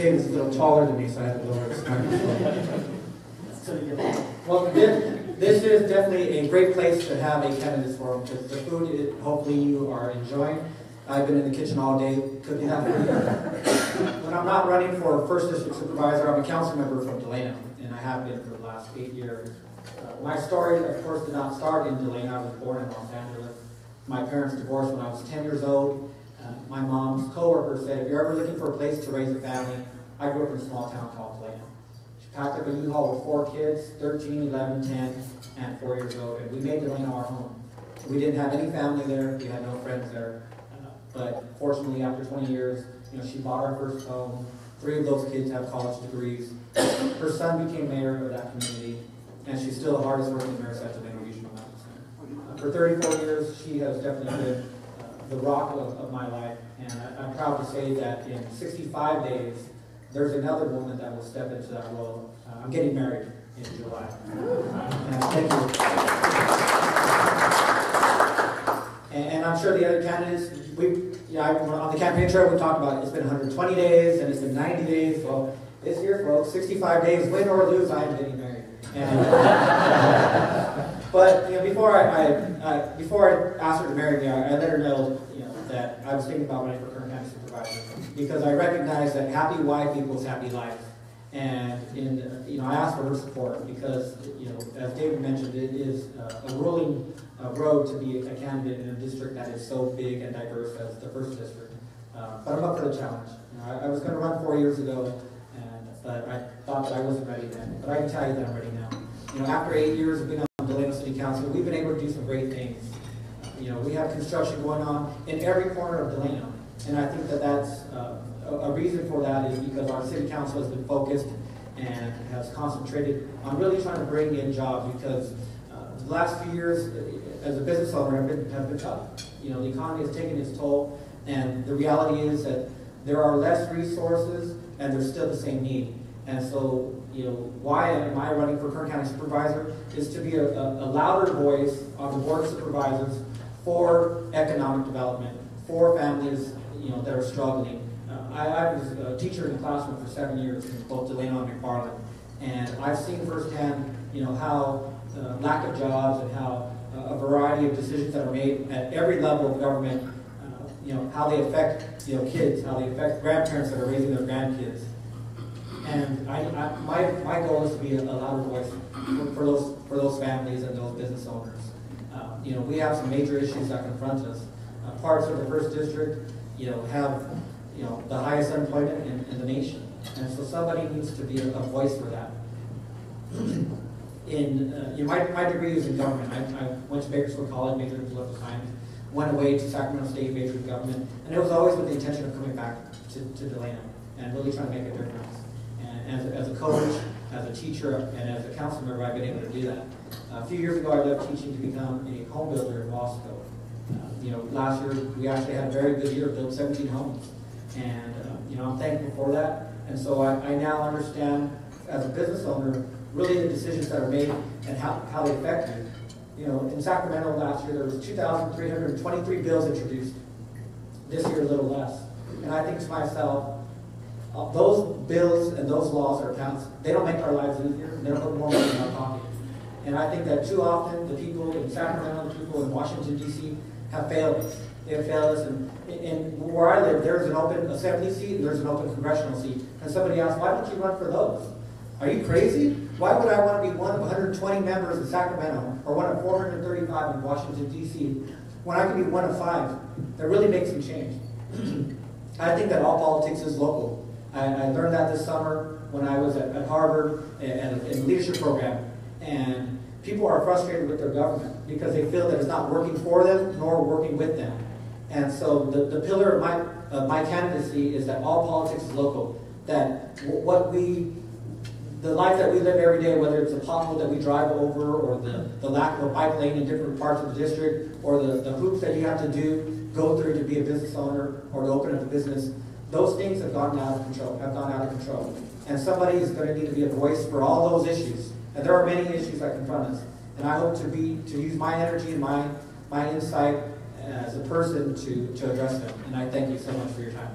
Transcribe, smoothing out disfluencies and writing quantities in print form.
David's a little taller than me, so I had to lower his microphone. Well, this is definitely a great place to have a candidates forum because the food, hopefully you are enjoying. I've been in the kitchen all day cooking that food. When I'm not running for first district supervisor, I'm a council member from Delano, and I have been for the last 8 years. My story, of course, did not start in Delano. I was born in Los Angeles. My parents divorced when I was 10 years old. My mom's coworker said, if you're ever looking for a place to raise a family, I grew up in a small town called Delano. She packed up a U-Haul with 4 kids, 13, 11, 10, and 4 years old, and we made Delano our home. We didn't have any family there. We had no friends there. But fortunately, after 20 years, she bought our first home. 3 of those kids have college degrees. Her son became mayor of that community, and she's still the hardest working mayor at Delano Regional Medical Center. For 34 years, she has definitely been the rock of my life, and I'm proud to say that in 65 days, there's another woman that will step into that role. I'm getting married in July. Thank you. And I'm sure the other candidates, on the campaign trail we talked about it. It's been 120 days and it's been 90 days. Well, this year, folks, 65 days, win or lose, I am getting married. But before I asked her to marry me, I let her know that I was thinking about running for Kern County Supervisor because I recognize that happy wife equals happy life. And I asked for her support because as David mentioned, it is a ruling road to be a candidate in a district that is so big and diverse as the first district. But I'm up for the challenge. I was going to run 4 years ago, but I thought that I wasn't ready then. But I can tell you that I'm ready now. After 8 years of being on Delano City Council, we've been able to do some great things. We have construction going on in every corner of Delano, and I think that that's a reason for that is because our city council has been focused and has concentrated on really trying to bring in jobs because the last few years as a business owner have been tough. The economy has taken its toll, and the reality is that there are less resources and there's still the same need. And so, why am I running for Kern County Supervisor is to be a louder voice on the Board of Supervisors for economic development, for families that are struggling. I was a teacher in the classroom for 7 years in both Delano and McFarland, and I've seen firsthand, how lack of jobs and how a variety of decisions that are made at every level of government, how they affect kids, how they affect grandparents that are raising their grandkids. And my goal is to be a louder voice for those families and those business owners. We have some major issues that confront us. Parts of the first district, have the highest unemployment in the nation, and so somebody needs to be a voice for that. My degree is in government. I went to Bakersfield College, majored in political science, went away to Sacramento State, majored in government, and it was always with the intention of coming back to Delano and really trying to make a difference. And as a coach, as a teacher, and as a council member, I've been able to do that. A few years ago, I left teaching to become a home builder in Wasco. Last year we actually had a very good year, built 17 homes, and I'm thankful for that. And so I now understand, as a business owner, really the decisions that are made and how they affect you. In Sacramento last year there was 2,323 bills introduced. This year a little less. And I think to myself, those bills and those laws are passed. They don't make our lives easier. They don't put more money in our pocket. And I think that too often the people in Sacramento, the people in Washington, D.C. have failed us. They have failed us. And where I live, there's an open assembly seat and there's an open congressional seat. And somebody asked, why don't you run for those? Are you crazy? Why would I want to be one of 120 members in Sacramento or one of 435 in Washington, D.C. when I can be one of 5 that really makes some change? I think that all politics is local. I learned that this summer when I was at Harvard in a leadership program. And people are frustrated with their government because they feel that it's not working for them nor working with them. And so the pillar of my candidacy is that all politics is local. That the life that we live every day, whether it's a pothole that we drive over or the lack of a bike lane in different parts of the district or the hoops that you have to go through to be a business owner or to open up a business, those things have gone out of control. And somebody is going to need to be a voice for all those issues. And there are many issues that confront us. And I hope to use my energy and my insight as a person to address them. And I thank you so much for your time.